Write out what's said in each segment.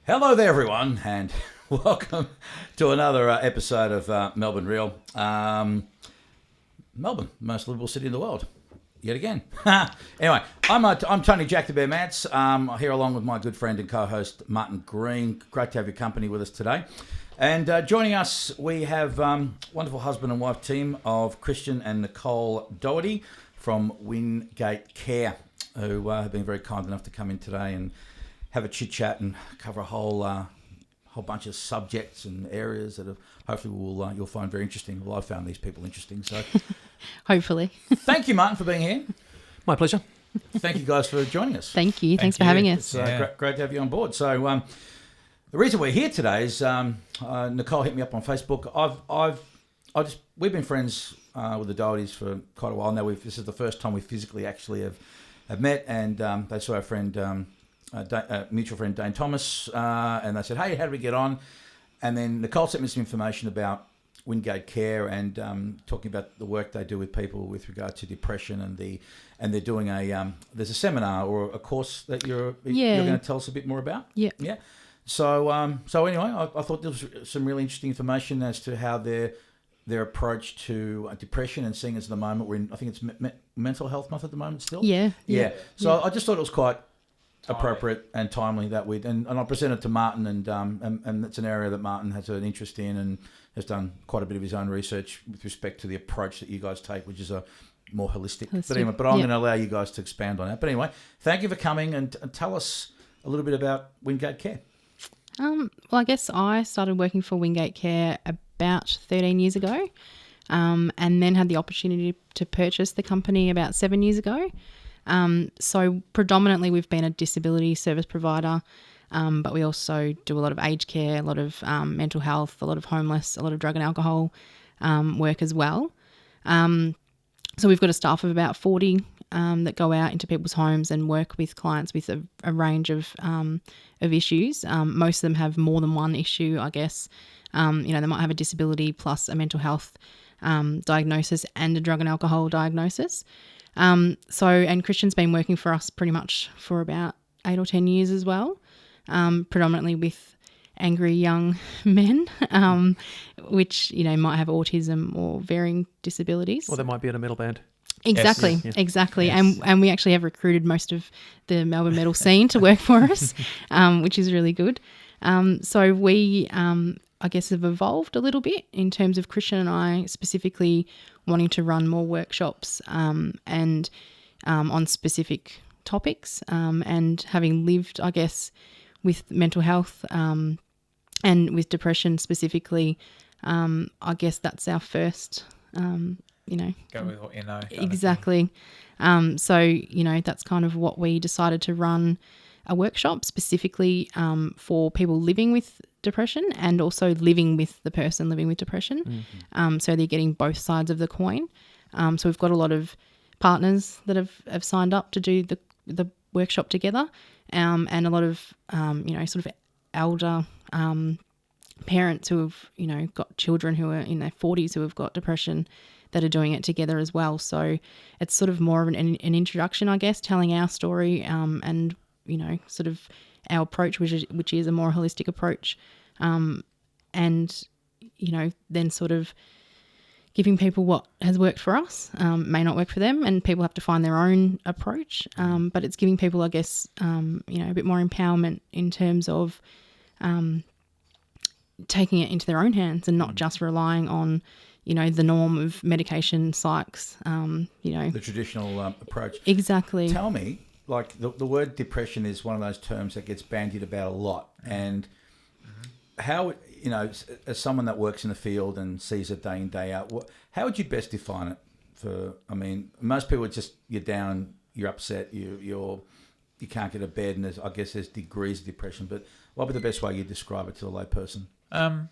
Hello there, everyone, and welcome to another episode of Melbourne Real. Melbourne, most livable city in the world, yet again. Anyway, I'm Tony Jack the Bear Mantz, here along with my good friend and co-host Martin Green. Great to have your company with us today. And joining us, we have wonderful husband and wife team of Christian and Nicole Doherty from Wingate Care, who have been very kind enough to come in today and have a chit chat and cover a whole bunch of subjects and areas that hopefully you'll find very interesting. Well, I've found these people interesting, so hopefully. Thank you, Martin, for being here. My pleasure. Thank you guys for joining us. Thank you. Thanks for having us. It's great to have you on board. So the reason we're here today is Nicole hit me up on Facebook. We've been friends with the Dohertys for quite a while now. This is the first time we physically actually have met, and they saw our friend. Mutual friend Dane Thomas, and they said, "Hey, how do we get on?" And then Nicole sent me some information about Wingate Care and talking about the work they do with people with regard to depression, and they're doing there's a seminar or a course that you're going to tell us a bit more about. Yeah. So anyway, I thought there was some really interesting information as to how their approach to depression and seeing as at the moment we're in, I think it's mental health month at the moment still. Yeah. So I just thought it was quite appropriate and timely that and I presented to Martin and it's an area that Martin has an interest in and has done quite a bit of his own research with respect to the approach that you guys take, which is a more holistic. But anyway, I'm going to allow you guys to expand on that. But anyway, thank you for coming and tell us a little bit about Wingate Care. Well, I guess I started working for Wingate Care about 13 years ago, and then had the opportunity to purchase the company about 7 years ago. So predominantly we've been a disability service provider, but we also do a lot of aged care, a lot of mental health, a lot of homeless, a lot of drug and alcohol work as well. So we've got a staff of about 40 that go out into people's homes and work with clients with a range of issues. Most of them have more than one issue, I guess. They might have a disability plus a mental health diagnosis and a drug and alcohol diagnosis. And Christian's been working for us pretty much for about 8 or 10 years as well, predominantly with angry young men, which, might have autism or varying disabilities. Or they might be in a metal band. Exactly, yes. Exactly. Yes. And we actually have recruited most of the Melbourne metal scene to work for us, which is really good. So we, I guess, have evolved a little bit in terms of Christian and I specifically wanting to run more workshops and on specific topics, and having lived, I guess, with mental health and with depression specifically, I guess that's our first, Go with what you know. Exactly. So, that's kind of what we decided to run a workshop specifically for people living with depression and also living with the person living with depression. Mm-hmm. So they're getting both sides of the coin. So we've got a lot of partners that have signed up to do the workshop together, and a lot of, sort of elder parents who have, got children who are in their 40s who have got depression that are doing it together as well. So it's sort of more of an introduction, I guess, telling our story and, sort of our approach, which is a more holistic approach, and then sort of giving people what has worked for us may not work for them, and people have to find their own approach. But it's giving people, I guess, a bit more empowerment in terms of taking it into their own hands and not just relying on, the norm of medication, psychs, The traditional approach. Exactly. Tell me, like the word depression is one of those terms that gets bandied about a lot, and how, as someone that works in the field and sees it day in, day out, how would you best define it? Most people are just, you're down, you're upset, you can't get out of bed, and I guess there's degrees of depression, but what would be the best way you describe it to a lay person? I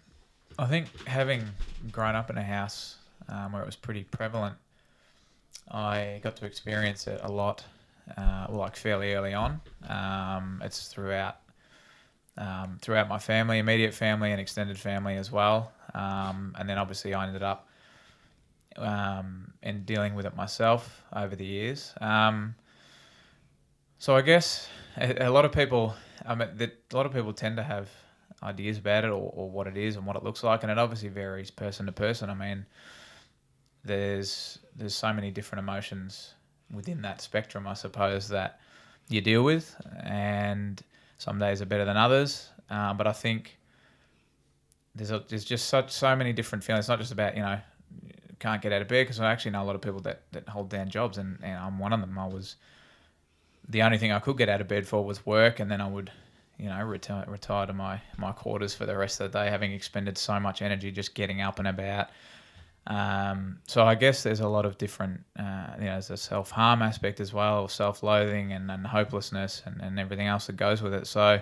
think having grown up in a house where it was pretty prevalent, I got to experience it a lot, fairly early on. It's throughout my family, immediate family and extended family as well. And then obviously I ended up in dealing with it myself over the years. So I guess a lot of people, a lot of people tend to have ideas about it or what it is and what it looks like, and it obviously varies person to person. I mean, there's so many different emotions within that spectrum, I suppose, that you deal with, and some days are better than others. But I think there's just so many different feelings. It's not just about, can't get out of bed, because I actually know a lot of people that hold down jobs, and I'm one of them. The only thing I could get out of bed for was work, and then I would, retire to my quarters for the rest of the day, having expended so much energy just getting up and about. So I guess there's a lot of different, there's a self-harm aspect as well, self-loathing and hopelessness and everything else that goes with it. So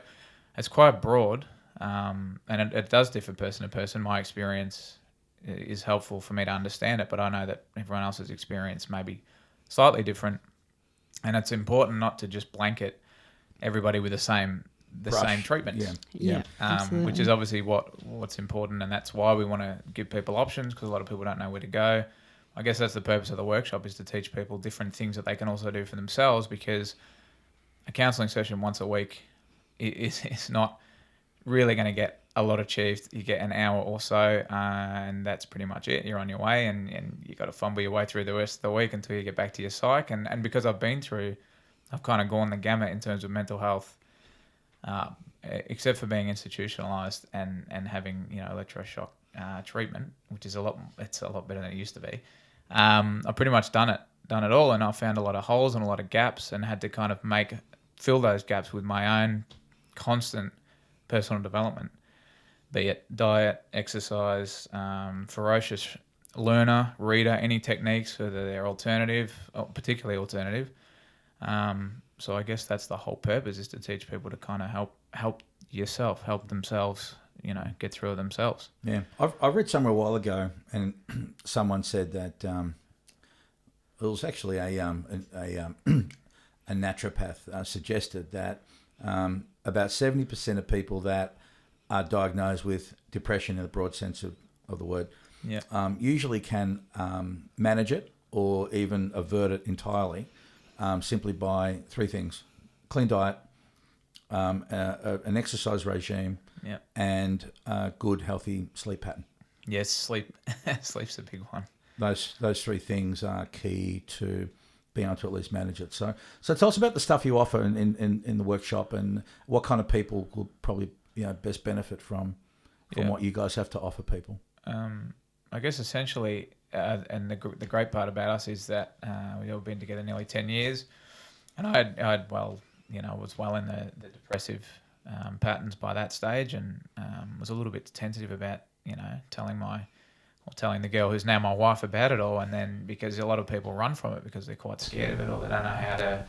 it's quite broad, and it does differ person to person. My experience is helpful for me to understand it, but I know that everyone else's experience may be slightly different. And it's important not to just blanket everybody with the same treatment. Yeah. Which is obviously what's important, and that's why we want to give people options, because a lot of people don't know where to go. I guess that's the purpose of the workshop, is to teach people different things that they can also do for themselves, because a counselling session once a week is not really going to get a lot achieved. You get an hour or so, and that's pretty much it. You're on your way, and you got to fumble your way through the rest of the week until you get back to your psych. And because I've kind of gone the gamut in terms of mental health, except for being institutionalized and having electroshock treatment, which is a lot better than it used to be. I've pretty much done it all, and I found a lot of holes and a lot of gaps, and had to kind of fill those gaps with my own constant personal development, be it diet, exercise, ferocious learner, reader, any techniques, whether they're alternative, or particularly alternative. So I guess that's the whole purpose, is to teach people to kind of help themselves, get through it themselves. Yeah, I read somewhere a while ago, and someone said that it was actually a naturopath suggested that about 70% of people that are diagnosed with depression in the broad sense of the word, usually can manage it or even avert it entirely, simply by three things: clean diet, an exercise regime, and a good, healthy sleep pattern. Yes, sleep's a big one. Those three things are key to being able to at least manage it. So tell us about the stuff you offer in the workshop, and what kind of people will probably best benefit from what you guys have to offer people. I guess essentially, and the great part about us is that we've all been together nearly 10 years, and I was well in the depressive patterns by that stage, and was a little bit tentative about telling the girl who's now my wife about it all, and then because a lot of people run from it because they're quite scared of it, or they don't know how to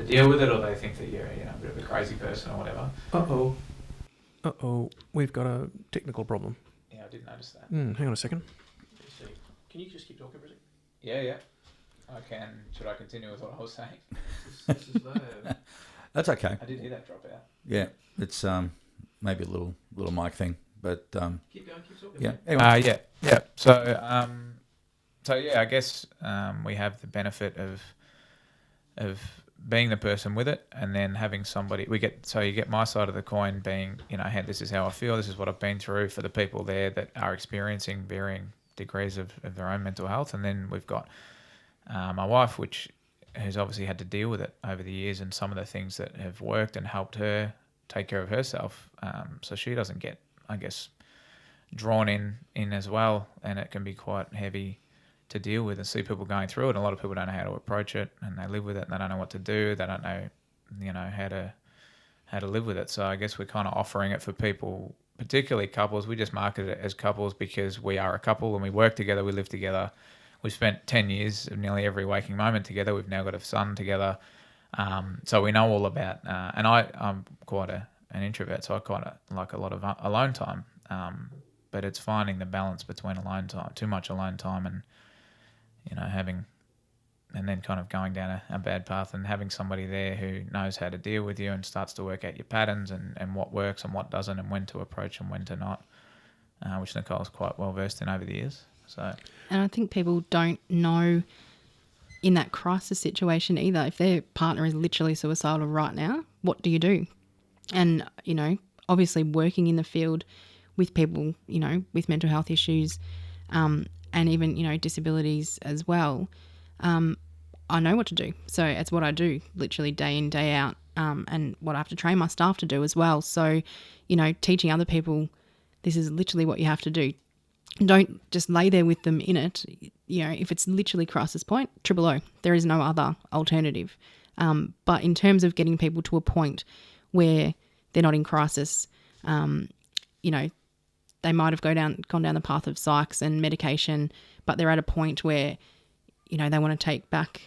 deal with it, or they think that you're a bit of a crazy person or whatever. Uh-oh, we've got a technical problem. Yeah, I did notice that. Hang on a second. Can you just keep talking for a second? Yeah. I can. Should I continue with what I was saying? This is That's okay. I did hear that drop out. Yeah, it's maybe a little mic thing, but keep going, keep talking. Yeah. Anyway. Yeah. So I guess we have the benefit of being the person with it, and then having somebody. You get my side of the coin, being hey, this is how I feel. This is what I've been through, for the people there that are experiencing varying degrees of their own mental health, and then we've got my wife, which has obviously had to deal with it over the years, and some of the things that have worked and helped her take care of herself, so she doesn't get, I guess, drawn in as well, and it can be quite heavy to deal with and see people going through it. And a lot of people don't know how to approach it, and they live with it, and they don't know what to do. They don't know, how to live with it. So I guess we're kind of offering it for people, particularly couples. We just market it as couples because we are a couple and we work together, we live together. We've spent 10 years of nearly every waking moment together. We've now got a son together. So we know all about, and I'm quite an introvert, so I quite like a lot of alone time. But it's finding the balance between alone time, too much alone time, and having, and then kind of going down a bad path, and having somebody there who knows how to deal with you and starts to work out your patterns and what works and what doesn't, and when to approach and when to not, which Nicole's quite well versed in over the years. So, and I think people don't know in that crisis situation either. If their partner is literally suicidal right now, what do you do? And, you know, obviously working in the field with people, you know, with mental health issues, and even, you know, disabilities as well, I know what to do. So it's what I do literally day in, day out, and what I have to train my staff to do as well. So, you know, teaching other people, this is literally what you have to do. Don't just lay there with them in it. You know, if it's literally crisis point, triple O. There is no other alternative. But in terms of getting people to a point where they're not in crisis, you know, they might have gone down the path of psychs and medication, but they're at a point where, you know, they want to take back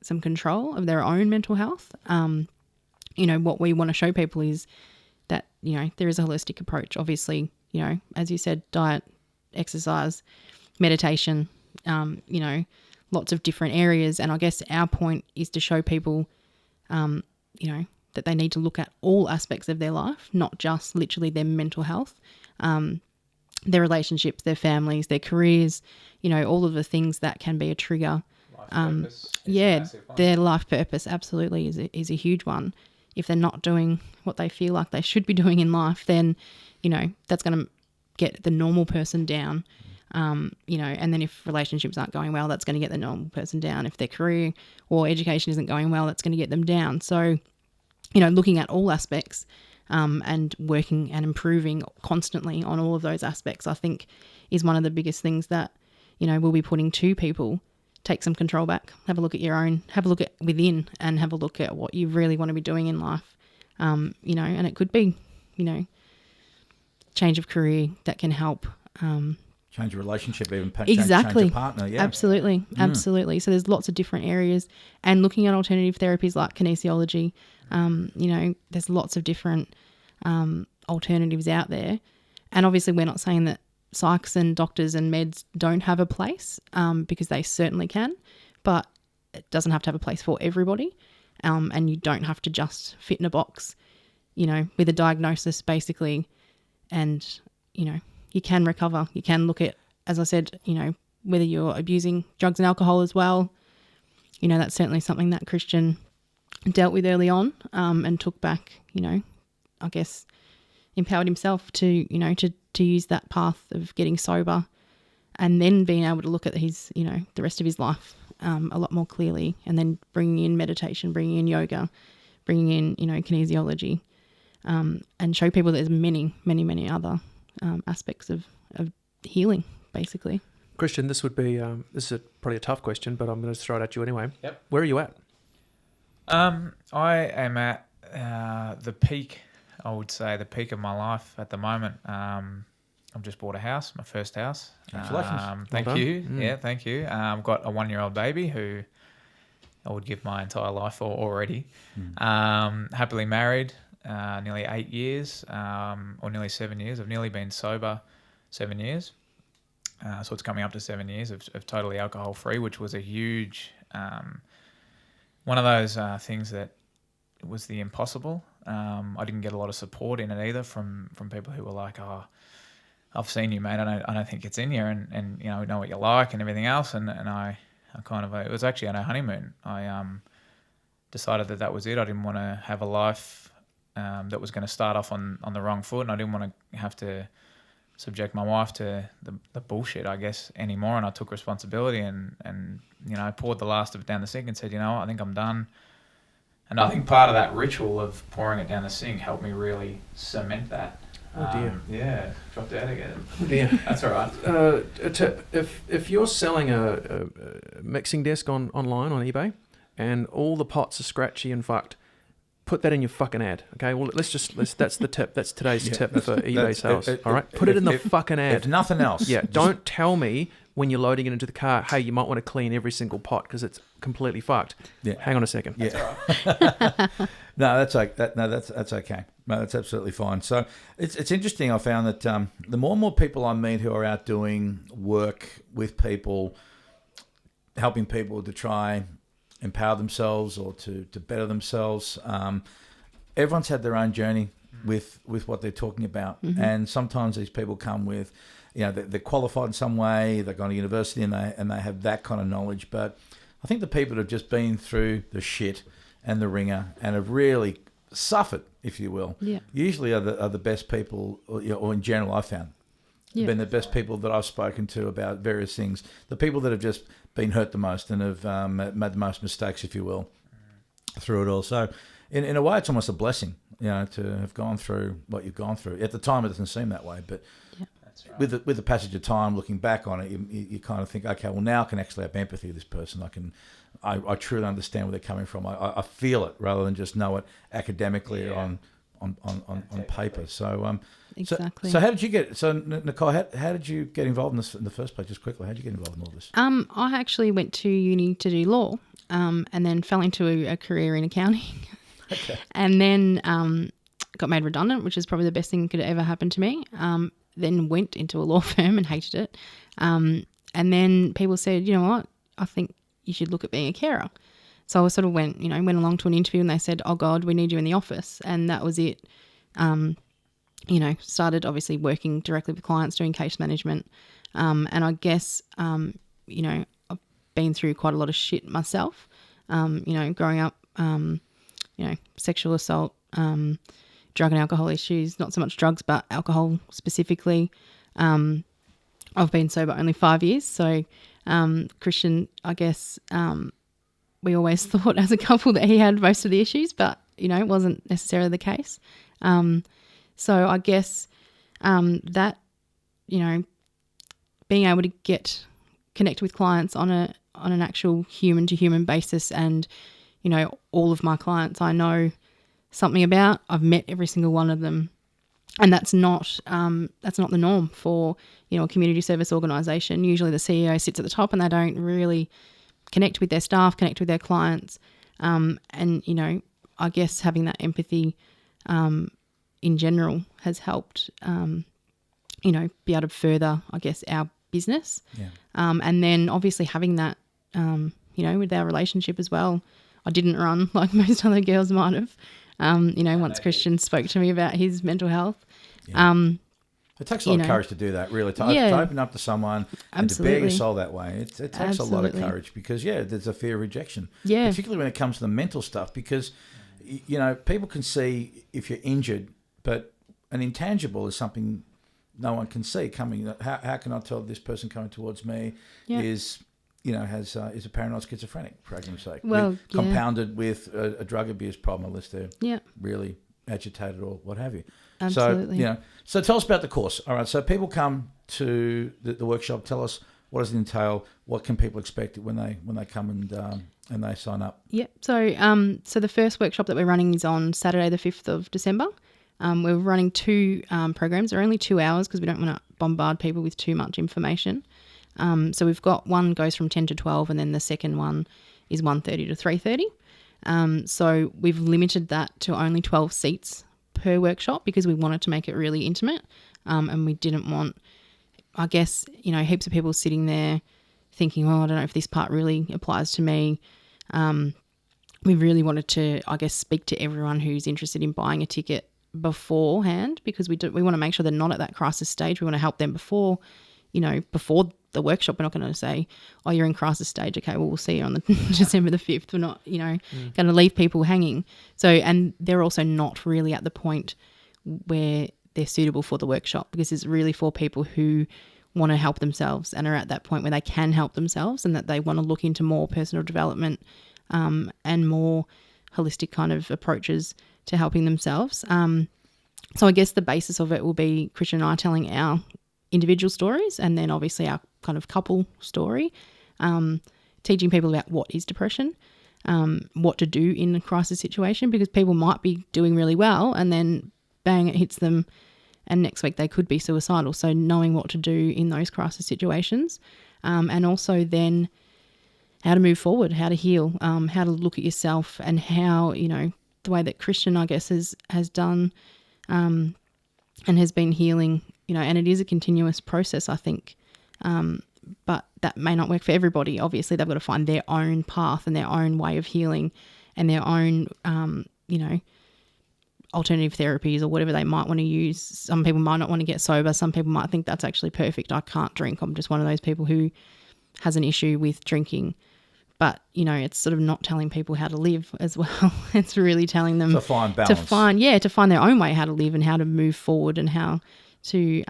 some control of their own mental health. You know, what we want to show people is that, you know, there is a holistic approach. Obviously, you know, as you said, diet, exercise, meditation, you know, lots of different areas. And I guess our point is to show people, you know, that they need to look at all aspects of their life, not just literally their mental health, their relationships, their families, their careers, you know, all of the things that can be a trigger. Life purpose is a Yeah, massive one. their life purpose absolutely is a huge one. If they're not doing what they feel like they should be doing in life, then, you know, that's going to get the normal person down. You know, and then if relationships aren't going well, that's going to get the normal person down. If their career or education isn't going well, that's going to get them down. So, you know, looking at all aspects, and working and improving constantly on all of those aspects, I think is one of the biggest things that, you know, we'll be putting to people. Take some control back, have a look at your own, have a look at within, and have a look at what you really want to be doing in life. You know, and it could be, you know, change of career that can help. Change your relationship, even Exactly. change your partner. Yeah, Absolutely. So there's lots of different areas, and looking at alternative therapies like kinesiology. You know, there's lots of different alternatives out there, and obviously we're not saying that psychs and doctors and meds don't have a place, because they certainly can, but it doesn't have to have a place for everybody, and you don't have to just fit in a box, you know, with a diagnosis basically, and, you know, you can recover. You can look at, as I said, you know, whether you're abusing drugs and alcohol as well. You know, that's certainly something that Christian dealt with early on, and took back, you know, I guess empowered himself to, you know, to use that path of getting sober, and then being able to look at his, you know, the rest of his life a lot more clearly, and then bringing in meditation, bringing in yoga, bringing in, you know, kinesiology, and show people there's many, many, many other aspects of healing, basically. Christian, this would be this is probably a tough question, but I'm going to throw it at you anyway. Yep. Where are you at? I am at the peak. I would say the peak of my life at the moment. I've just bought a house, my first house. Congratulations. Thank Well you. done. Yeah, thank you. I've got a 1-year-old baby who I would give my entire life for already. Happily married, nearly 8 years, or nearly 7 years. I've nearly been sober 7 years. So it's coming up to 7 years of totally alcohol free, which was a huge, one of those things that was the impossible. I didn't get a lot of support in it either from people who were like, "Oh, I've seen you, mate. I don't think it's in you, and you know what you like and everything else." And I kind of, it was actually on our honeymoon. I decided that was it. I didn't want to have a life that was going to start off on the wrong foot, and I didn't want to have to subject my wife to the bullshit, I guess, anymore. And I took responsibility and you know, poured the last of it down the sink and said, you know what, I think I'm done. And I think part of that ritual of pouring it down the sink helped me really cement that. Oh dear. Yeah, dropped out again. Oh dear. That's all right. A tip: if you're selling a mixing desk online on eBay, and all the pots are scratchy and fucked, put that in your fucking ad. Okay, well that's the tip. That's today's tip for eBay sales. All right, put it in the fucking ad. If nothing else. Yeah, don't tell me when you're loading it into the car, hey, you might want to clean every single pot because it's completely fucked. Yeah. Hang on a second. Yeah. No, that's okay. That's okay. No, that's absolutely fine. So it's interesting. I found that the more and more people I meet who are out doing work with people, helping people to try empower themselves or to better themselves, everyone's had their own journey with what they're talking about. Mm-hmm. And sometimes these people come with, you know, they're qualified in some way, they've gone to university and they have that kind of knowledge. But I think the people that have just been through the shit and the ringer and have really suffered, if you will, usually are the best people, or in general, I found. Been the best people that I've spoken to about various things. The people that have just been hurt the most and have made the most mistakes, if you will, through it all. So, in a way, it's almost a blessing, to have gone through what you've gone through. At the time, it doesn't seem that way, but That's right. with the passage of time, looking back on it, you kind of think, okay, well, now I can actually have empathy with this person. I truly understand where they're coming from. I feel it rather than just know it academically or on paper. So Exactly. So how did you get? So Nicole, how did you get involved in this in the first place? Just quickly, how did you get involved in all this? I actually went to uni to do law, and then fell into a career in accounting, and then got made redundant, which is probably the best thing that could ever happen to me. Then went into a law firm and hated it, and then people said, you know what, I think you should look at being a carer. So I sort of went along to an interview, and they said, oh God, we need you in the office, and that was it. Started obviously working directly with clients, doing case management. And I guess, I've been through quite a lot of shit myself, growing up, sexual assault, drug and alcohol issues, not so much drugs, but alcohol specifically. I've been sober only 5 years. So, Christian, I guess, we always thought as a couple that he had most of the issues, but, it wasn't necessarily the case. So I guess that, being able to connect with clients on an actual human to human basis, and, all of my clients I know something about. I've met every single one of them, and that's not the norm for a community service organisation. Usually the CEO sits at the top and they don't really connect with their staff, connect with their clients, and I guess having that empathy in general has helped, be able to further, I guess, our business. Yeah. And then obviously having that, with our relationship as well. I didn't run like most other girls might have, once Christian spoke to me about his mental health. Yeah. It takes a lot of courage to do that, really, to open up to someone and to bare your soul that way. It takes a lot of courage because, there's a fear of rejection, particularly when it comes to the mental stuff, because, people can see if you're injured, but an intangible is something no one can see coming. How can I tell this person coming towards me is a paranoid schizophrenic, for argument's sake, compounded with a drug abuse problem, unless they're really agitated or what have you. Absolutely. So tell us about the course. All right, so people come to the workshop. Tell us, what does it entail? What can people expect when they come and they sign up? Yep. So the first workshop that we're running is on Saturday the 5th of December. We're running two programs. They're only 2 hours because we don't want to bombard people with too much information. So we've got one goes from 10 to 12, and then the second one is 1:30 to 3:30. So we've limited that to only 12 seats per workshop because we wanted to make it really intimate, and we didn't want, I guess, heaps of people sitting there thinking, well, I don't know if this part really applies to me. We really wanted to, I guess, speak to everyone who's interested in buying a ticket beforehand, because we want to make sure they're not at that crisis stage. We want to help them before the workshop. We're not going to say, oh, you're in crisis stage. Okay, well, we'll see you on the December the 5th. We're not, going to leave people hanging. So, and they're also not really at the point where they're suitable for the workshop, because it's really for people who want to help themselves and are at that point where they can help themselves, and that they want to look into more personal development and more holistic kind of approaches to helping themselves. So I guess the basis of it will be Christian and I telling our individual stories, and then obviously our kind of couple story, teaching people about what is depression, what to do in a crisis situation, because people might be doing really well and then bang, it hits them, and next week they could be suicidal. So knowing what to do in those crisis situations, and also then how to move forward, how to heal, how to look at yourself, and how, the way that Christian, I guess, has done and has been healing, and it is a continuous process, I think. But that may not work for everybody. Obviously, they've got to find their own path and their own way of healing and their own, alternative therapies or whatever they might want to use. Some people might not want to get sober. Some people might think that's actually perfect. I can't drink. I'm just one of those people who has an issue with drinking. But, it's sort of not telling people how to live as well. It's really telling them to find balance. To find their own way how to live and how to move forward and how to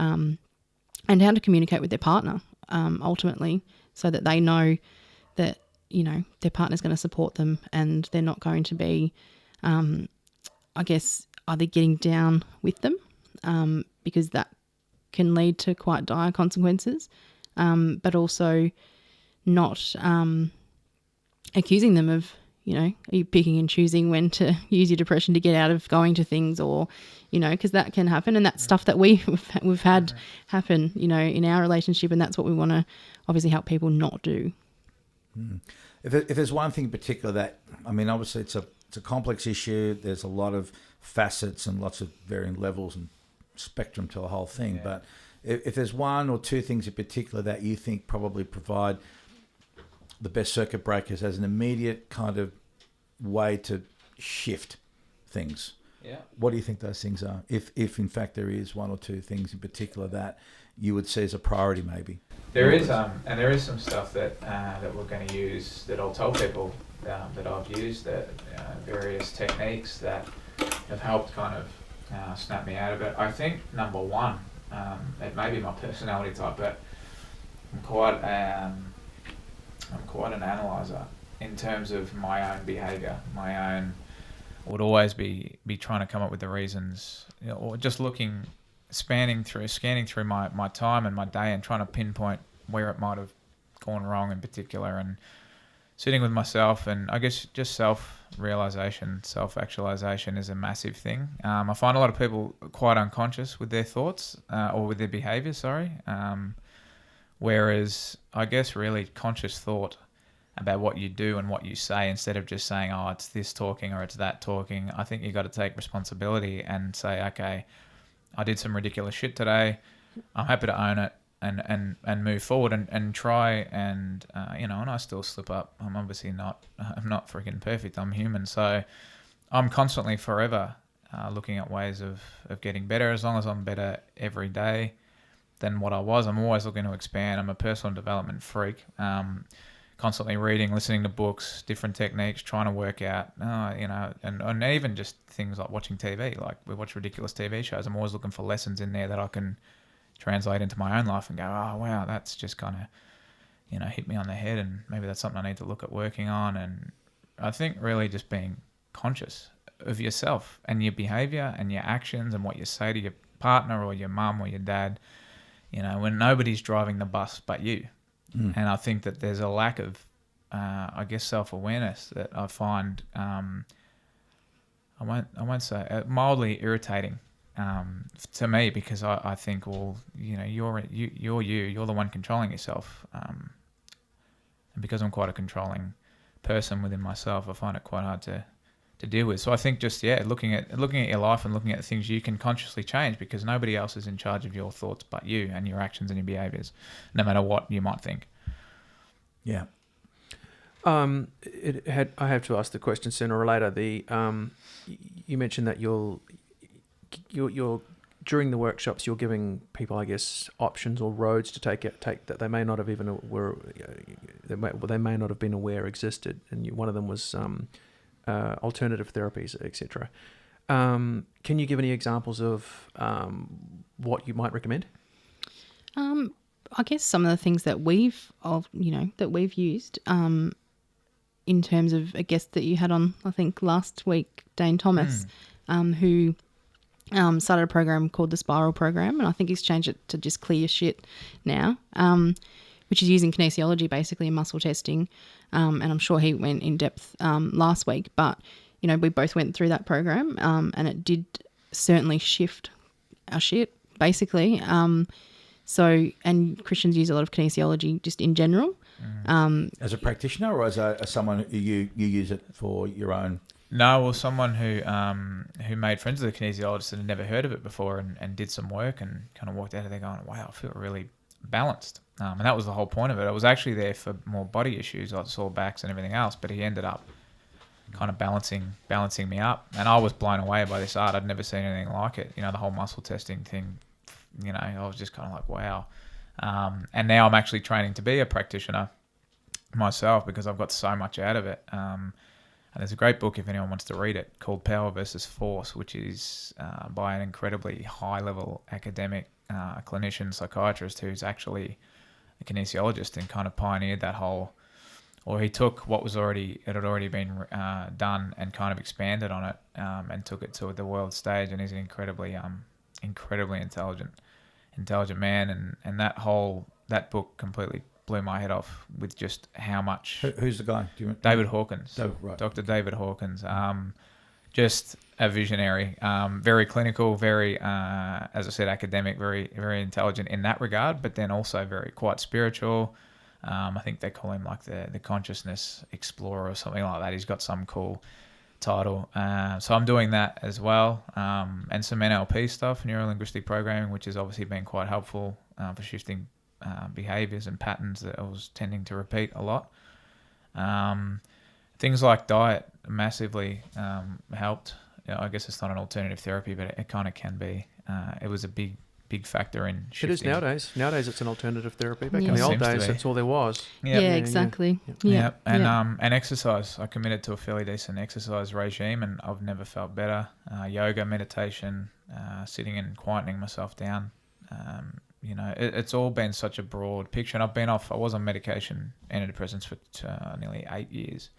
communicate with their partner, ultimately, so that they know that, their partner's going to support them and they're not going to be, either getting down with them, because that can lead to quite dire consequences, but also not accusing them of, are you picking and choosing when to use your depression to get out of going to things, or, because that can happen. And that's stuff that we've had happen, in our relationship. And that's what we want to obviously help people not do. If there's one thing in particular that, obviously it's a complex issue. There's a lot of facets and lots of varying levels and spectrum to the whole thing. Yeah. But if there's one or two things in particular that you think probably provide the best circuit breakers as an immediate kind of way to shift things, what do you think those things are? If in fact there is one or two things in particular that you would see as a priority, maybe. There is some stuff that we're going to use that I'll tell people that I've used, that various techniques that have helped kind of snap me out of it. I think number one, it may be my personality type, but I'm quite an analyzer in terms of my own behaviour. I would always be trying to come up with the reasons, or just scanning through my time and my day and trying to pinpoint where it might have gone wrong in particular, and sitting with myself. And I guess just self-realisation, self-actualisation is a massive thing. I find a lot of people quite unconscious with their thoughts or with their behaviour, whereas I guess really conscious thought about what you do and what you say, instead of just saying, oh, it's this talking or it's that talking. I think you got to take responsibility and say, okay, I did some ridiculous shit today. I'm happy to own it and move forward and try and and I still slip up. I'm not freaking perfect. I'm human. So I'm constantly forever looking at ways of getting better. As long as I'm better every day than what I was, I'm always looking to expand. I'm a personal development freak. Constantly reading, listening to books, different techniques, trying to work out, and even just things like watching TV. Like, we watch ridiculous TV shows. I'm always looking for lessons in there that I can translate into my own life and go, oh, wow, that's just kind of, hit me on the head, and maybe that's something I need to look at working on. And I think really just being conscious of yourself and your behavior and your actions and what you say to your partner or your mum or your dad, when nobody's driving the bus but you. And I think that there's a lack of, self-awareness that I find, I won't say mildly irritating to me, because I think, well, you're the one controlling yourself, and because I'm quite a controlling person within myself, I find it quite hard to deal with. So I think just looking at your life and looking at the things you can consciously change, because nobody else is in charge of your thoughts but you and your actions and your behaviours, no matter what you might think. Yeah. I have to ask the question sooner or later. You mentioned that you're during the workshops you're giving people, I guess, options or roads to take that they may not have even they may not have been aware existed, and one of them was alternative therapies, etc. Can you give any examples of what you might recommend? I guess some of the things that we've used in terms of a guest that you had on, I think last week, Dane Thomas, who started a program called the Spiral Program, and I think he's changed it to just Clear Shit now, which is using kinesiology basically and muscle testing, and I'm sure he went in depth last week, but we both went through that program, and it did certainly shift our shit basically. So, and Christians use a lot of kinesiology just in general. As a practitioner, or as someone who you use it for your own? No, well, someone who made friends with a kinesiologist and had never heard of it before, and did some work and kind of walked out of there going, wow, I feel really balanced. And that was the whole point of it. I was actually there for more body issues like sore backs and everything else, but he ended up kind of balancing me up. And I was blown away by this art. I'd never seen anything like it. The whole muscle testing thing. I was just kind of like, wow. And now I'm actually training to be a practitioner myself because I've got so much out of it. And there's a great book if anyone wants to read it called Power versus Force, which is by an incredibly high-level academic clinician psychiatrist who's actually a kinesiologist and kind of pioneered that whole, or he took what was already, it had already been done and kind of expanded on it and took it to the world stage. And he's an incredibly intelligent man. And that book completely blew my head off with just how much. Who's the guy? David Hawkins. Right. Dr. David Hawkins. Just a visionary, very clinical, very, as I said, academic, very, very intelligent in that regard, but then also quite spiritual. I think they call him like the consciousness explorer or something like that. He's got some cool title. So I'm doing that as well. And some NLP stuff, neuro-linguistic programming, which has obviously been quite helpful for shifting behaviors and patterns that I was tending to repeat a lot. Things like diet massively helped. I guess it's not an alternative therapy, but it kind of can be. It was a big factor in shifting. It is nowadays. Nowadays, it's an alternative therapy. Back Yeah. in the old Seems to days, be. that's all there was. Yeah, exactly. Yeah. And exercise. I committed to a fairly decent exercise regime, and I've never felt better. Yoga, meditation, sitting and quietening myself down. It's all been such a broad picture. And I was on medication, antidepressants for nearly 8 years.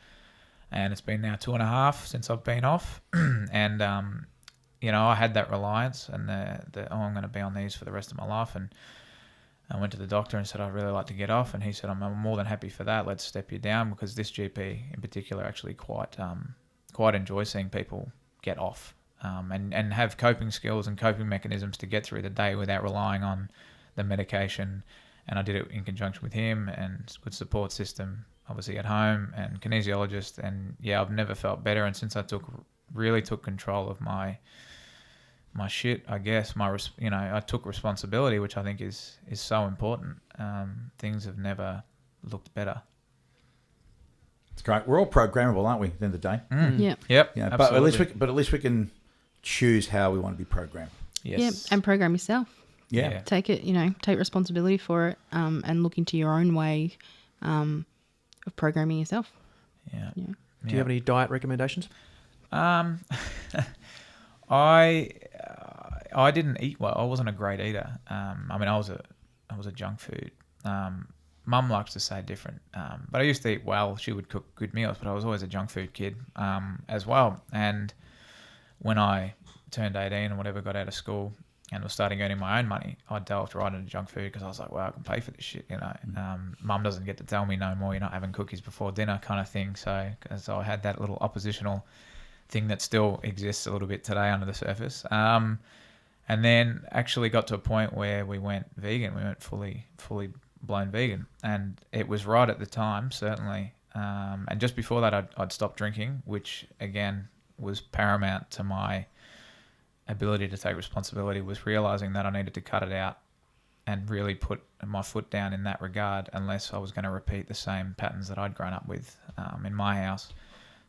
And it's been now 2.5 since I've been off. And, I had that reliance and I'm going to be on these for the rest of my life. And I went to the doctor and said, I'd really like to get off. And he said, I'm more than happy for that. Let's step you down, because this GP in particular actually quite enjoys seeing people get off and have coping skills and coping mechanisms to get through the day without relying on the medication. And I did it in conjunction with him and good support system, obviously at home, and kinesiologist. And yeah, I've never felt better. And since I really took control of my shit, I guess, I took responsibility, which I think is so important. Things have never looked better. It's great. We're all programmable, aren't we? At the end of the day. Yeah. Yep. Yeah. Absolutely. But at least we can choose how we want to be programmed. Yes. Yeah. And program yourself. Yeah. Take it, take responsibility for it, and look into your own way of programming yourself. Yeah. Yeah. Do you have any diet recommendations? I didn't eat well. I wasn't a great eater. I was a junk food. Mum likes to say different, but I used to eat well. She would cook good meals, but I was always a junk food kid as well. And when I turned 18 or whatever, got out of school and was starting earning my own money, I delved right into junk food because I was like, wow, I can pay for this shit. Mum doesn't get to tell me no more, you're not having cookies before dinner kind of thing. So I had that little oppositional thing that still exists a little bit today under the surface. And then actually got to a point where we went vegan. We went fully blown vegan. And it was right at the time, certainly. And just before that, I'd stopped drinking, which again was paramount to my ability to take responsibility, was realizing that I needed to cut it out and really put my foot down in that regard, unless I was going to repeat the same patterns that I'd grown up with in my house.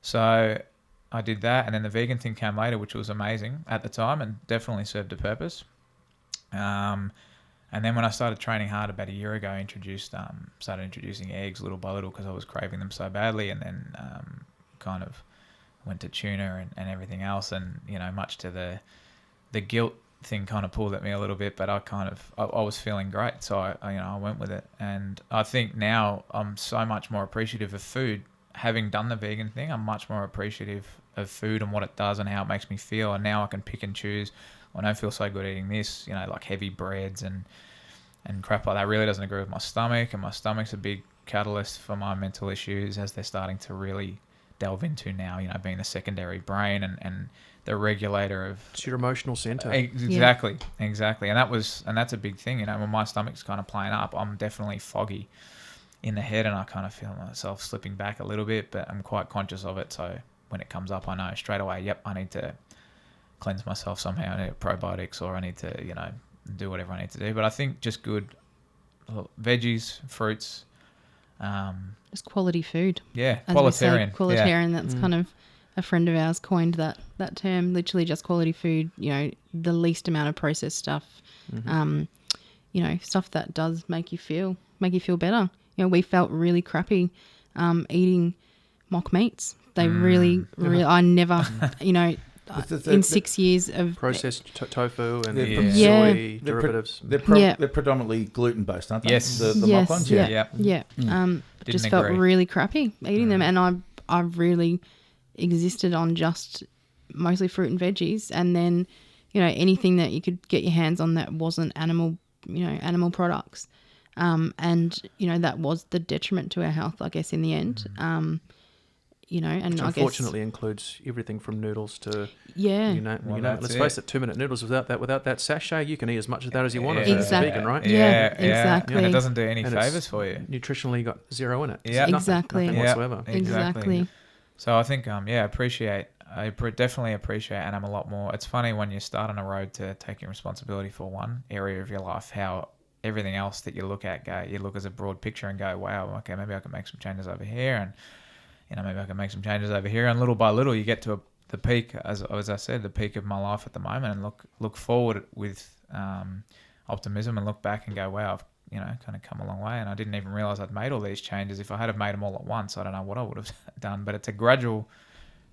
So I did that, and then the vegan thing came later, which was amazing at the time and definitely served a purpose. And then when I started training hard about a year ago, started introducing eggs little by little because I was craving them so badly, and then kind of went to tuna and everything else, and much to the guilt thing kind of pulled at me a little bit, but I was feeling great, so I went with it. And I think now I'm so much more appreciative of food. Having done the vegan thing, I'm much more appreciative of food and what it does and how it makes me feel. And now I can pick and choose. I don't feel so good eating this, like heavy breads and crap like that really doesn't agree with my stomach. And my stomach's a big catalyst for my mental issues, as they're starting to really delve into now, being the secondary brain and the regulator of... It's your emotional center. Exactly. And that's a big thing, when my stomach's kind of playing up, I'm definitely foggy in the head, and I kind of feel myself slipping back a little bit, but I'm quite conscious of it. So when it comes up, I know straight away, yep, I need to cleanse myself somehow. I need probiotics, or I need to, do whatever I need to do. But I think just good veggies, fruits. Just quality food. Yeah, As qualitarian. We say, qualitarian, that's kind of a friend of ours coined that term, literally just quality food, the least amount of processed stuff, stuff that does make you feel better. We felt really crappy eating mock meats. They really, I never, in 6 years of Processed tofu and Yeah. soy derivatives. They're predominantly gluten based, aren't they? Yes. The yes, mock ones. yeah, Yeah. yeah. Didn't Just felt agree. really crappy eating them, and I really existed on just mostly fruit and veggies, and then anything that you could get your hands on that wasn't animal products, and that was the detriment to our health, I guess, in the end. And Which I unfortunately includes everything from noodles to guess, let's face it, 2-minute noodles without that sachet, you can eat as much of that as you want as Exactly. a vegan, right? Yeah, exactly. And it doesn't do any And it's favors for you. Nutritionally got zero in it. Yeah. Exactly. Nothing whatsoever. exactly. So I think, I definitely appreciate animal a lot more. It's funny when you start on a road to taking responsibility for one area of your life, how everything else that you look at, you look as a broad picture and go, wow, okay, maybe I can make some changes over here, and maybe I can make some changes over here, and little by little you get to the peak, as I said, the peak of my life at the moment, and look forward with optimism, and look back and go, wow, I've kind of come a long way, and I didn't even realize I'd made all these changes. If I had have made them all at once, I don't know what I would have done, but it's a gradual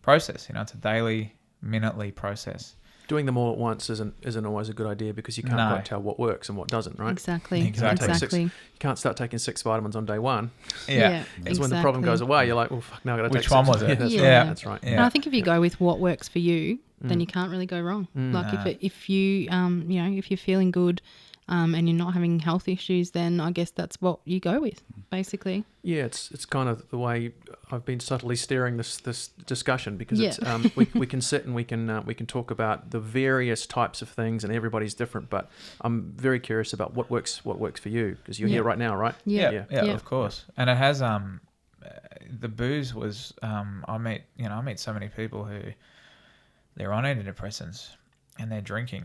process. It's a daily, minutely process. Doing them all at once isn't always a good idea, because you can't quite tell what works and what doesn't, right? Exactly. You can't start taking 6 vitamins on day one. Yeah. It's when the problem goes away, you're like, well, fuck, now I've got to take Which one 6. was it? Yeah. That's right. Yeah. And I think if you go with what works for you, then you can't really go wrong. If you're feeling good, and you're not having health issues, then I guess that's what you go with, basically. Yeah, it's kind of the way I've been subtly steering this discussion, because it's we can sit and we can talk about the various types of things, and everybody's different. But I'm very curious about what works for you, because you're here right now, right? Yeah. Yeah, of course. And it has the booze was I meet so many people who they're on antidepressants and they're drinking.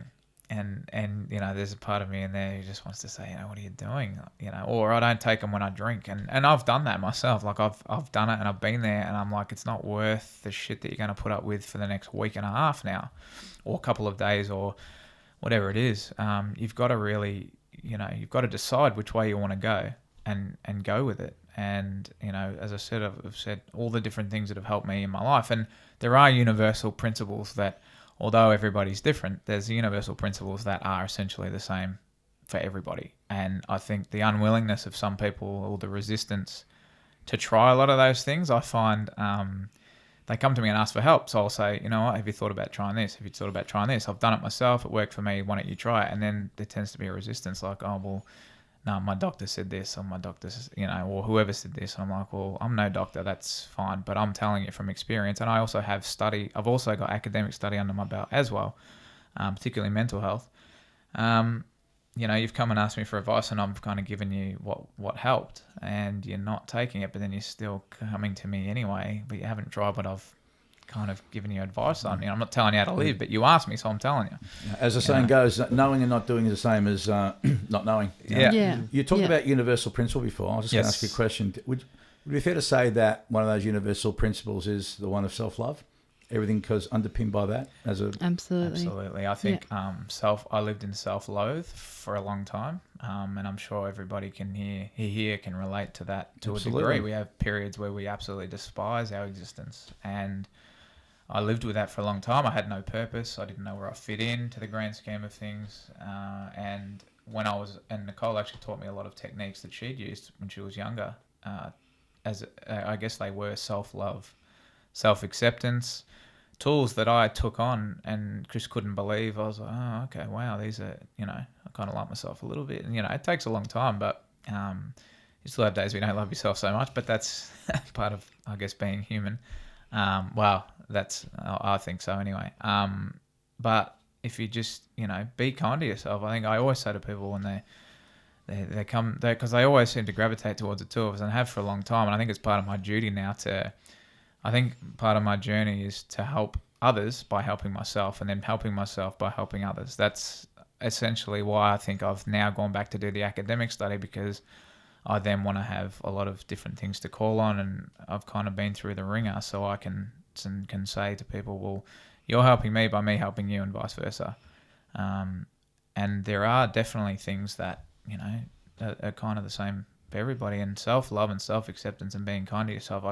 And there's a part of me in there who just wants to say, what are you doing? Or I don't take them when I drink. And I've done that myself. Like I've done it, and I've been there, and I'm like, it's not worth the shit that you're going to put up with for the next week and a half now, or a couple of days, or whatever it is. You've got to really, you've got to decide which way you want to go and go with it. And, as I said, I've said all the different things that have helped me in my life. And there are universal principles that, although everybody's different, there's universal principles that are essentially the same for everybody. And I think the unwillingness of some people, or the resistance to try a lot of those things, I find they come to me and ask for help. So I'll say, what, have you thought about trying this? Have you thought about trying this? I've done it myself. It worked for me. Why don't you try it? And then there tends to be a resistance, like, oh, well, no, my doctor said this, or my doctor's, or whoever said this. And I'm like, well, I'm no doctor, that's fine, but I'm telling you from experience. And I also have I've also got academic study under my belt as well, particularly mental health. You've come and asked me for advice, and I've kind of given you what helped, and you're not taking it, but then you're still coming to me anyway, but you haven't tried what I've kind of giving you advice on. I'm not telling you how to live, but you asked me, so I'm telling you. As the saying goes, knowing and not doing is the same as not knowing. You talked about universal principle before. I was just going to ask you a question. Would it be fair to say that one of those universal principles is the one of self-love? Everything goes underpinned by that Absolutely. I think I lived in self-loathe for a long time, and I'm sure everybody here can relate to that to a degree. We have periods where we absolutely despise our existence, and I lived with that for a long time. I had no purpose. I didn't know where I fit in to the grand scheme of things. And Nicole actually taught me a lot of techniques that she'd used when she was younger. I guess they were self-love, self-acceptance, tools that I took on and just couldn't believe. I was like, oh, okay, wow, these are, I kind of like myself a little bit. And, it takes a long time, but you still have days where you don't love yourself so much, but that's part of, I guess, being human. I think so anyway. But if you just, be kind to yourself. I think I always say to people when they come, because they always seem to gravitate towards the two of us, and have for a long time. And I think it's part of my duty now I think part of my journey is to help others by helping myself, and then helping myself by helping others. That's essentially why I think I've now gone back to do the academic study, because I then want to have a lot of different things to call on, and I've kind of been through the ringer, so I can say to people, well, you're helping me by me helping you, and vice versa. And there are definitely things that, are kind of the everybody. And self-love and self-acceptance and being kind to yourself,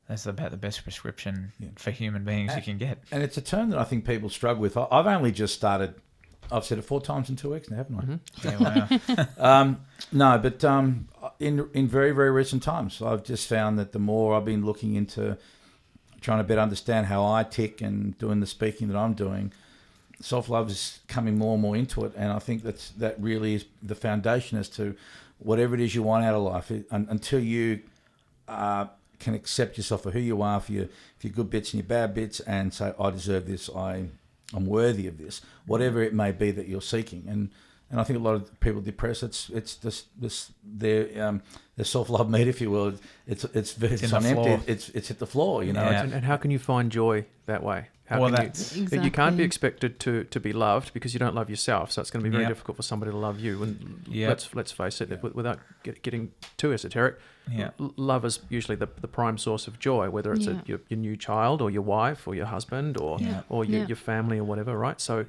that's about the best prescription for human beings you can get. And it's a term that I think people struggle with. I've only just started. I've said it 4 times in 2 weeks now, haven't I? Mm-hmm. Yeah, wow. No, but in very, very recent times, I've just found that the more I've been looking into trying to better understand how I tick and doing the speaking that I'm doing, self-love is coming more and more into it. And I think that really is the foundation as to whatever it is you want out of life. Until you can accept yourself for who you are, for your good bits and your bad bits, and say, I deserve this, I'm worthy of this, whatever it may be that you're seeking. And I think a lot of people depressed, it's this their self-love meter, if you will. It's on empty. It's hit the floor, you know. Yeah. And how can you find joy that way? You can't be expected to be loved because you don't love yourself. So it's going to be very difficult for somebody to love you. And let's face it, without getting too esoteric, love is usually the prime source of joy, whether it's your new child or your wife or your husband or your family or whatever, right? So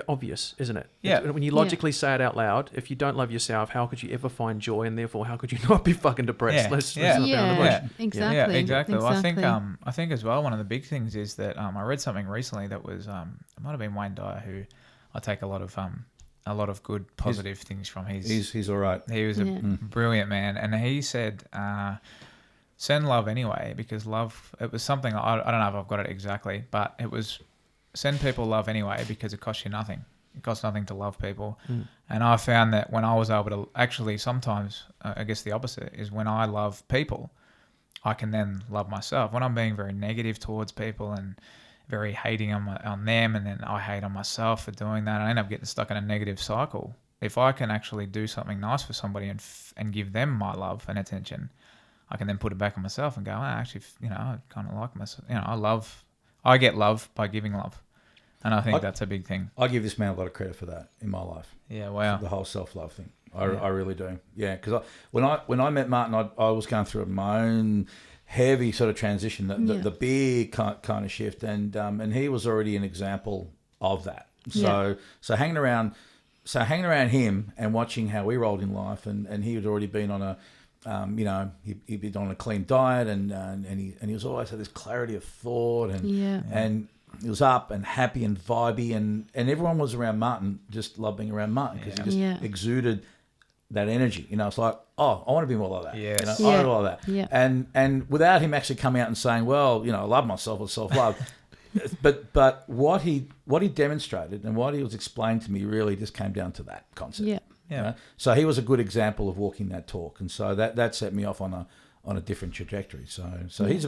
obvious, isn't it? Yeah. When you logically say it out loud, if you don't love yourself, how could you ever find joy? And therefore, how could you not be fucking depressed? Let's not be on the bush. Exactly. Yeah, exactly. Well, I think as well, one of the big things is that I read something recently that was it might have been Wayne Dyer, who I take a lot of good positive things from. He's all right. He was a brilliant man, and he said, "Send love anyway," because love. It was something I don't know if I've got it exactly, but it was send people love anyway because it costs you nothing. It costs nothing to love people, and I found that when I was able to actually sometimes, I guess the opposite is when I love people, I can then love myself. When I'm being very negative towards people and very hating on them, and then I hate on myself for doing that, I end up getting stuck in a negative cycle. If I can actually do something nice for somebody and give them my love and attention, I can then put it back on myself and go, actually, I kind of like myself. I get love by giving love. And I think that's a big thing. I give this man a lot of credit for that in my life. Yeah, wow. The whole self-love thing. I really do. Yeah, because when I met Martin, I was going through my own heavy sort of transition, the big kind of shift, and he was already an example of that. So hanging around him and watching how we rolled in life, and he had already been on a he'd been on a clean diet, and he was always had this clarity of thought, and he was up and happy and vibey, and everyone was around Martin, just loved being around Martin because he just exuded that energy. It's like, oh, I want to be more like that. Yes. I want to be like that. Yeah. And without him actually coming out and saying, well, I love myself or self-love, but what he demonstrated and what he was explained to me really just came down to that concept. Yeah. Yeah. So he was a good example of walking that talk, and so that set me off on a different trajectory. So he's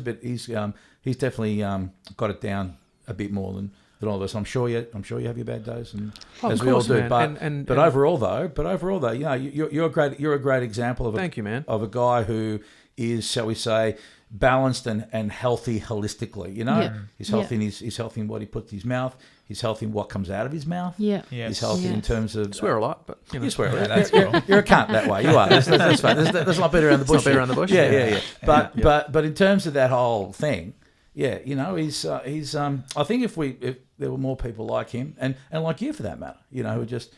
definitely got it down a bit more than all of us. I'm sure you have your bad days, and as we all do. Man. But overall though, you're a great example of thank you, man. Of a guy who is, shall we say, balanced and healthy holistically. He's healthy. He's healthy in what he puts in his mouth. He's healthy in what comes out of his mouth. Yeah. Yes. He's healthy in terms of... I swear a lot, but... You swear a lot. That's cool. You're a cunt that way. You are. That's fine. There's not better around the bush. Not better around the bush. Yeah. But in terms of that whole thing, he's I think if there were more people like him, and like you for that matter, who just...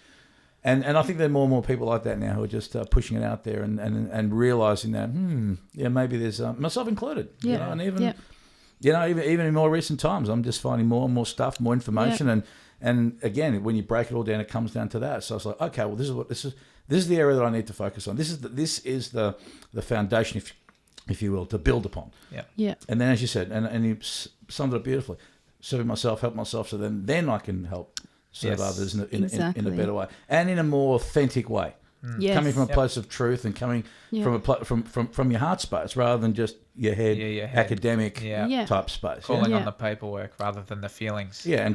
And I think there are more and more people like that now who are just pushing it out there and realising that, maybe there's... myself included. Yeah. And even... even in more recent times, I'm just finding more and more stuff, more information, and again, when you break it all down, it comes down to that. So I was like, okay, well, this is the area that I need to focus on. This is the foundation, if you will, to build upon. Yeah. Yeah. And then, as you said, and you summed it up beautifully, serve myself, help myself, so then I can help serve others in a better way and in a more authentic way. Yes. Coming from a place of truth and coming from your heart space rather than just your head, academic type space. Calling on the paperwork rather than the feelings. Yeah, and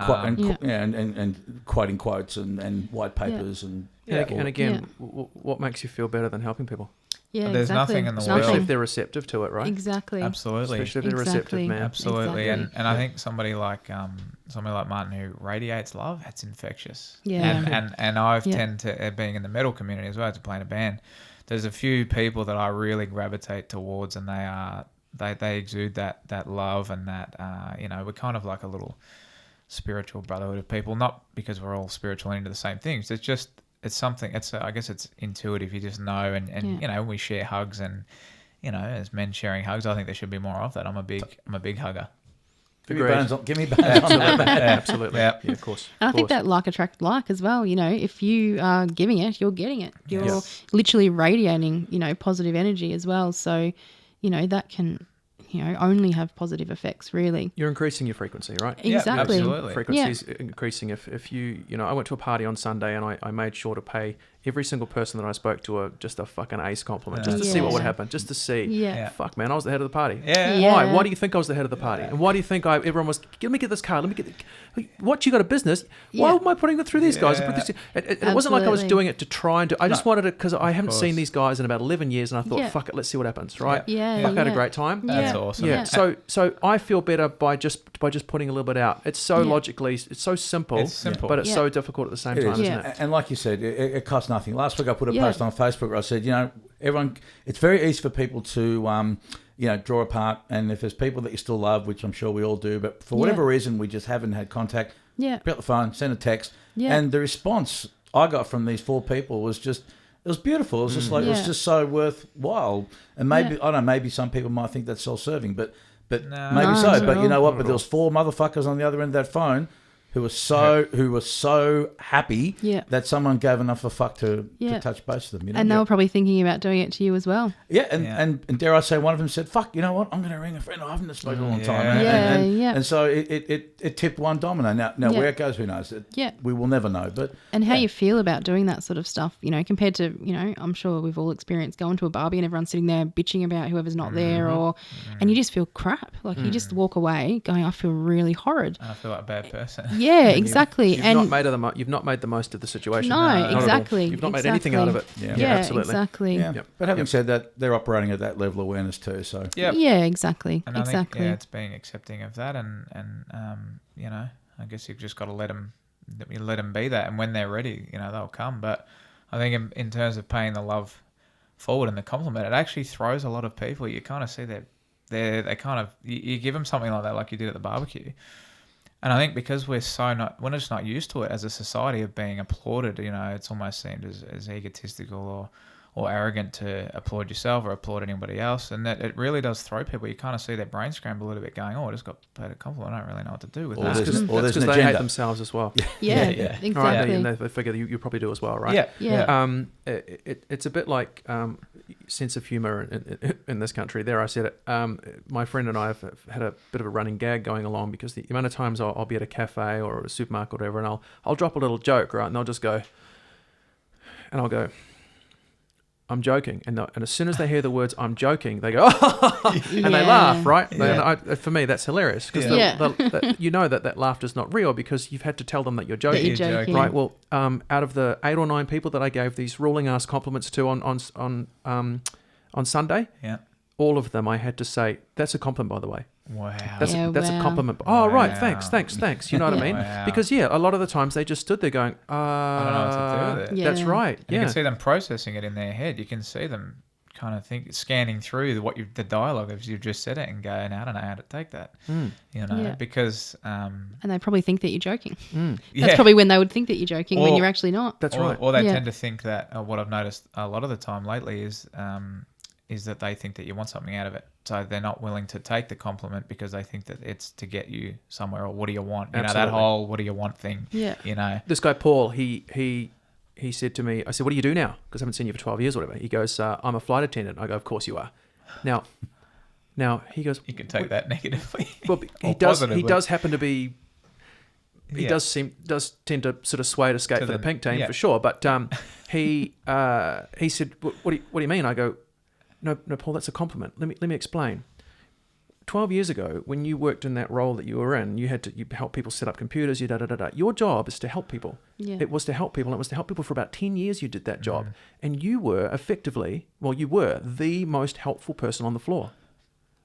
quoting quotes and white papers and again, what makes you feel better than helping people? Yeah, there's nothing in the world. Especially if they're receptive to it, right? Exactly. Absolutely. Especially if they're receptive, man. Absolutely. Exactly. And I think somebody like Martin who radiates love, it's infectious. Yeah. And I tend to, being in the metal community as well, to play in a band, there's a few people that I really gravitate towards, and they exude that love and that, we're kind of like a little spiritual brotherhood of people, not because we're all spiritual and into the same things. It's just something. I guess it's intuitive. You just know, and you know, we share hugs, and you know, as men sharing hugs, I think there should be more of that. I'm a big hugger. Give me bones on that. Absolutely. Yeah. Yeah, of course. And I Of think course. that like attract like as well. You know, if you are giving it, you're getting it. You're Yes. literally radiating, you know, positive energy as well. So, you know, that can, you know, only have positive effects, really. You're increasing your frequency, right? Yeah, Exactly. absolutely. Frequency's increasing. If you know, I went to a party on Sunday and I made sure to pay every single person that I spoke to just a fucking ace compliment, just to see what would Yeah. happen, just to see. Yeah. Yeah. Fuck, man, I was the head of the party. Yeah. Yeah. Why? Why do you think I was the head of the party? And why do you think everyone was? Let me get this card. Let me get. What, you got a business? Why Yeah. am I putting it through these guys? And put this, it wasn't like I was Absolutely. doing it to try and do. I just wanted it because I haven't course. seen these guys in about 11 years, and I thought, Yeah. fuck it, let's see what happens, right? Yeah. Fuck, I had a yeah. great time. That's Yeah. awesome. Yeah. Yeah. So I feel better by just putting a little bit out. It's so Yeah. logically, it's so simple, It's simple. but it's Yeah. so difficult at the same It time, is. isn't Yeah. it? And like you said, it costs nothing. Last week I put a Yeah. post on Facebook where I said, you know, everyone, it's very easy for people to, you know, draw apart. And if there's people that you still love, which I'm sure we all do, but for whatever reason we just haven't had contact, Yeah. pick up the phone, send a text. Yeah. And the response I got from these 4 people was just, it was beautiful. It was just like, it was Yeah. just so worthwhile. And maybe, Yeah. I don't know, maybe some people might think that's self-serving, but No, maybe No, so. not But at you know all. what? Not But at there was 4 motherfuckers on the other end of that phone who were so happy Yeah. that someone gave enough of a fuck to Yeah. touch base with them. You know? And they were probably thinking about doing it to you as well. Yeah, and, Yeah. And dare I say, one of them said, "Fuck, you know what? I'm going to ring a friend I haven't spoken in a long time." Yeah. And, Yeah, and, yeah. and so it tipped one domino. Now Yeah. where it goes, who knows? Yeah. We will never know. But And how yeah. you feel about doing that sort of stuff, you know, compared to, you know, I'm sure we've all experienced going to a barbie and everyone's sitting there bitching about whoever's not there, and you just feel crap. Like you just walk away going, I feel really horrid. I feel like a bad person. Yeah, exactly. You've and not made the most of the situation. No, Not at all. exactly. You've not made anything out of it. Yeah. yeah, absolutely. exactly. yeah. Yep. But having Yep. said that, they're operating at that level of awareness too. So Yep. Yeah, exactly. And I exactly. think, yeah, it's being accepting of that, and you know, I guess you've just got to let them be that, and when they're ready, you know, they'll come. But I think in terms of paying the love forward and the compliment, it actually throws a lot of people. You kind of see that they kind of you give them something like that, like you did at the barbecue. And I think because we're just not used to it as a society of being applauded, you know, it's almost seemed as egotistical or arrogant to applaud yourself or applaud anybody else. And that it really does throw people. You kind of see their brain scramble a little bit going, oh, I just got paid a compliment. I don't really know what to do with Or that. there's- That's or there's because an they hate agenda. themselves as well. yeah, yeah. Right? exactly. And they figure you probably do as well, right? Yeah. Yeah. It's a bit like sense of humor in this country. There, I said it. My friend and I have had a bit of a running gag going along because the amount of times I'll be at a cafe or a supermarket or whatever, and I'll drop a little joke, right, and they'll just go, and I'll go, I'm joking, and as soon as they hear the words "I'm joking," they go, and they Yeah. laugh, right? Yeah. And for me, that's hilarious because Yeah. you know that laughter's not real because you've had to tell them that you're That joking. you're You're joking. Right. Well, out of the 8 or 9 people that I gave these ruling ass compliments to on Sunday, Yeah. all of them I had to say, "That's a compliment, by the way. Wow. That's Yeah, that's a wow. compliment." Oh, right. Wow. Thanks. You know what I mean? Wow. Because a lot of the times they just stood there going, I don't know what to do with it. Yeah. That's right. You Yeah. can see them processing it in their head. You can see them kind of scanning through the dialogue as you've just said it and going, I don't know how to take that. You know, Yeah. because And they probably think that you're joking. Mm. That's probably when they would think that you're joking when you're actually not. That's right. Or they Yeah. tend to think that what I've noticed a lot of the time lately is that they think that you want something out of it. So they're not willing to take the compliment because they think that it's to get you somewhere, or what do you want? You know, that Absolutely. whole what do you want thing. Yeah. You know. This guy Paul, he said to me, I said, "What do you do now? Because I haven't seen you for 12 years or whatever." He goes, "I'm a flight attendant." I go, "Of course you are." Now he goes, You can take that negatively. well, or he positively. does happen to be. He Yeah. does tend to sort of sway to skate To for the the- pink team yeah. for sure. But he said, "What do you mean?" I go, "No, Paul, that's a compliment. Let me explain. 12 years ago, when you worked in that role that you were in, you help people set up computers. Your job is to help people. Yeah. It was to help people. And it was to help people for about 10 years. You did that job, and you were the most helpful person on the floor.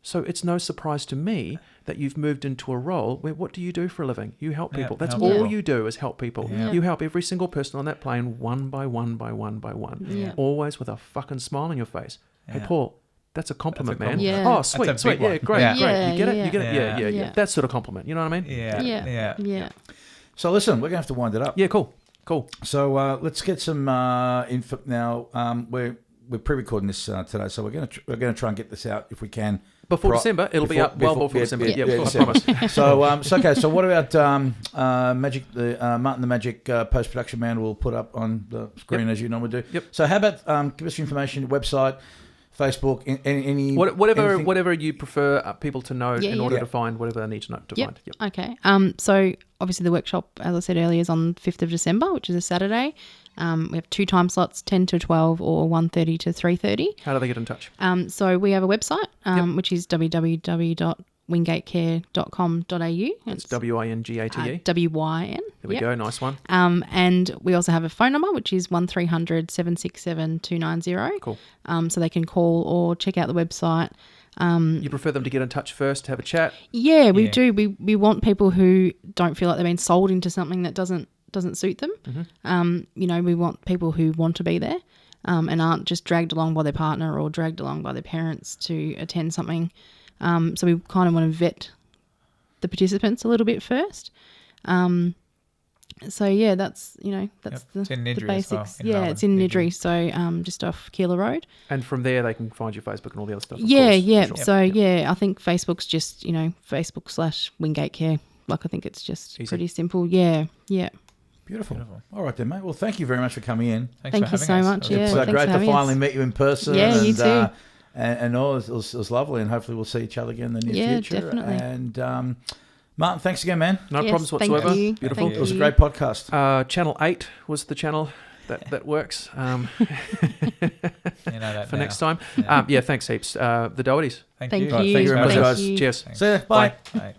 So it's no surprise to me that you've moved into a role where what do you do for a living? You help Yeah, people. That's help all people. you do is help people. Yeah. You help every single person on that plane one by one by one by one. Yeah. Always with a fucking smile on your face. Hey, Yeah. Paul, that's a compliment, man. compliment. Yeah. Oh, That's sweet, a sweet. big Yeah, one. great, Yeah. great. You get it? Yeah, You get it? yeah. Yeah. Yeah. That sort of compliment. You know what I mean? Yeah. Yeah. Yeah. Yeah. So listen, we're going to have to wind it up. Yeah, cool. Cool. So let's get some info now. We're pre-recording this today, so we're gonna try and get this out if we can Before December, it'll be up well before December. Yeah, I promise. So okay. So what about Magic? The Martin the Magic post-production man will put up on the screen as you normally do. Yep. So how about give us your information, your website, Facebook, any whatever you prefer people to know in order Yeah. to find whatever they need to know to find. Yep. Okay. So obviously the workshop, as I said earlier, is on 5th of December, which is a Saturday. We have 2 time slots, 10 to 12 or 1:30 to 3:30. How do they get in touch? So we have a website, which is www.wingatecare.com.au. It's WINGATE. WYN. There we go. Nice one. And we also have a phone number, which is 1300 767 290. Cool. So they can call or check out the website. You prefer them to get in touch first, to have a chat? Yeah, we do. We want people who don't feel like they've been sold into something that doesn't suit them. Mm-hmm. We want people who want to be there and aren't just dragged along by their partner or dragged along by their parents to attend something. So we kind of want to vet the participants a little bit first. So yeah, that's It's in the Nidri as basics. well, It's in Nidri, so just off Keeler Road. And from there, they can find your Facebook and all the other stuff. Yeah. Sure. So I think Facebook's just Facebook/Wingate Care. Like I think it's just Easy. pretty simple. Yeah. Beautiful. All right then, mate. Well, thank you very much for coming in. Thank you so much. Yeah, It's thanks great for to having finally us. meet you in person. Yeah, you too. And all, it was lovely, and hopefully we'll see each other again in the near Yeah, future. definitely. And Martin, thanks again, man. No Yes, problems thank whatsoever. you. Beautiful. Thank It was a you. great podcast. Channel 8 was the channel that works You know that for now. next time. Yeah. Thanks heaps. The Dohertys. Thank Thank you. you. Right, thank you very much, Thank guys. you. Cheers. Thanks. See ya. Bye. Bye.